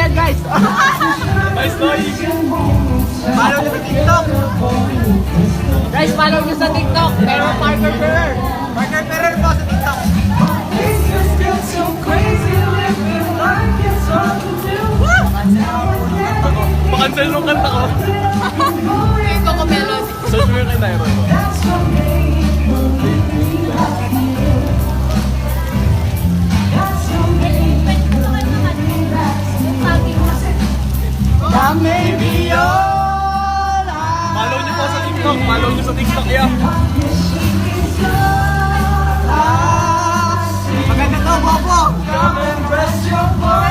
yan, guys. Nice boy! Follow nyo sa TikTok. Guys, follow nyo sa TikTok. Pero Parker Ferrer. Parker Ferrer po sa TikTok. Makancel nung kanta ko. Ito ko melody. Search mo yung kay Nairo. Maybe all Follow niyo po sa TikTok. Follow niyo sa TikTok, yeah. Maganda to, Bobo. Come and rest your mind.